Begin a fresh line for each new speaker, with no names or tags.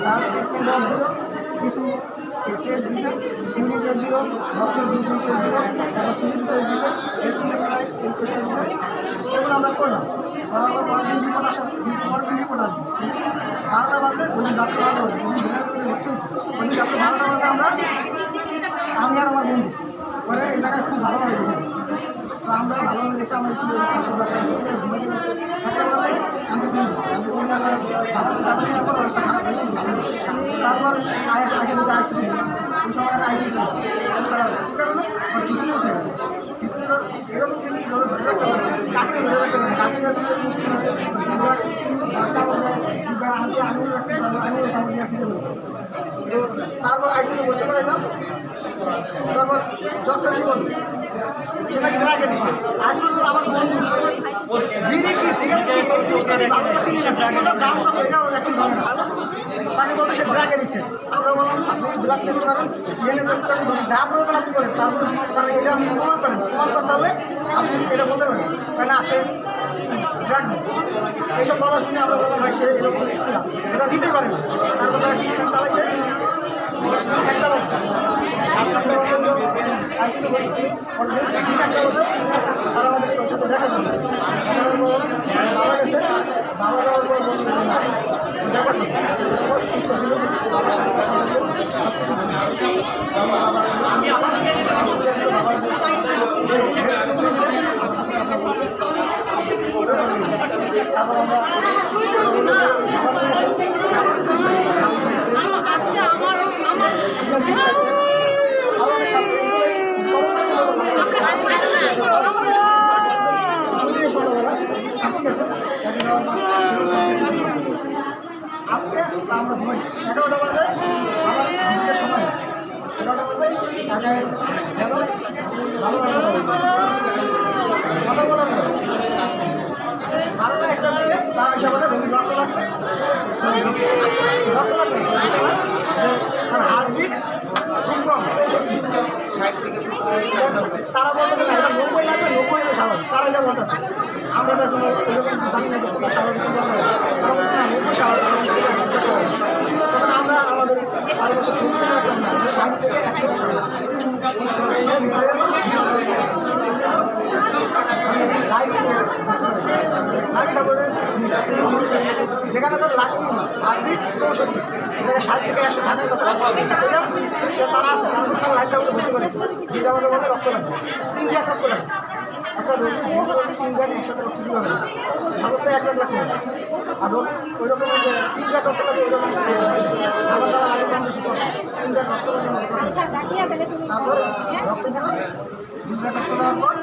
তার ট্রিটমেন্ট দিল, কিছু টেস্ট দিছে, ইউরিন টেস্ট দিল, রক্তের গ্লুকোজ টেস্ট দিল, তারপর সিরিজ টেস্ট দিছে, এসিলাইট এই টেস্টটা দিছে। এগুলো আমরা করলাম, করার পর পরের দিন রিপোর্ট আসবে, 12টা বাজে ওই দিন রাত্রে 12টা বাজে যেদিন জেনারেল ভর্তি হয়েছে ওই দিন রাত্রে 12টা বাজে আমি আর আমার বন্ধু পরে এই জায়গায় খুব ভালোভাবে দেখে গেছি। তো আমরা ভালোভাবে দেখে আমার একটু পাশে বাসা আছে ঘুমাইতে গেছি, একটা বাজে আমি বলি আমার বাবা তো তাড়াতাড়ি আমার অবস্থা খারাপ বেশি ভালো। তারপর আইসি দিতে আইসিডি ওই সময় আইসিডি খারাপ কী কারণে আমার খিচুড়ি বসে গেছে। খিচুড়িটা এরকম খিচুড়ি ধরে ধরে রাখতে পারে কাকিরে ধরে রাখতে পারে কাকির কাছে মুশকিল আছে কাপড় দেয় হাতে আঙুল রাখতে তারপর আঙুল কাপড় দিয়ে ফিরে বলছে। তো তারপর আইসিডি ভর্তি করাইলাম। তারপর ডক্টর কি বলবে সেটা কি রাখেন হাসপাতাল আমার বন্ধু বিড়ি কি দাম কত এটাও এখন জানে না। তাকে বলতে সে ড্রাগ এডিক্টেড। আমরা বললাম আপনি ব্লাড টেস্ট করেন, ডিএনএ টেস্ট করেন, যা প্রয়োজন আপনি করেন, তারপরে তারা এটা আপনি প্রমাণ করেন, প্রমাণ করতে হলে আপনি এটা বলতে পারেন না সে ড্রাগ নেই। এইসব কথা শুনে আমরা বললাম ভাই সে এরকম এটা নিতেই পারে না। তারপর তারা ট্রিটমেন্ট চালাইছে একটা বছর আইসিতে ভর্তি করছি একটা বছর তারা আমাদের তোর সাথে দেখা করছে। বাবা গেছে, বাবা যাওয়ার পর বলছে দেখা করছে সুস্থ ছিল, বাবার সাথে কথা বললো সব কিছু বাবা অসুবিধা ছিল, বাবা তারপর আমরা আজকে আমরা ঘুমাই 11টা বাজে আমার ভিজিটের সময় আছে। 11টা বাজে ঢাকায় গেল ভালো কথা বলার পর 12টা 1টার দিকে তার এসে বলে রোগীর রক্ত লাগছে, সরি রক্ত লাগবে যে তার হার্টবিট খুব কম 60 থেকে 70। তারা বলতেছে না এটা 90 লাগবে, 90 হলে স্বাভাবিক। তারা এটা বলতেছে, আমরা তো এখন ওইরকম জানি না যে কোনটা স্বাভাবিক কোনটা স্বাভাবিক। তারা বলছে না 90 স্বাভাবিক। তখন আমরা আমাদের চারপাশে ঘুরতে রাখলাম না, 60 থেকে 100 স্বাভাবিক। যেখানে তোর হার্টবিট 64 সেখানে 60 থেকে 100 থাকার কথা সে তারা আছে, তারপর তার লাইফ সাপোর্টে ভর্তি করেছে। 2টা বাজে বলে রক্ত লাগবে, 3 গ্যাট রক্ত লাগবে। একটা রোগীর 3 গ্যাট একসাথে রক্ত ছিল না, অবস্থায় 1 লাখ লাগতে হবে। আর রোগী ওই রকম 3 গ্যাট রক্ত লাগবে, ওই রকম আমার তারা আগে কম বেশি করছে 3 গ্যাট রক্ত লাগবে। তারপর রক্ত দিল, 2 গ্যাট রক্ত দেওয়ার পর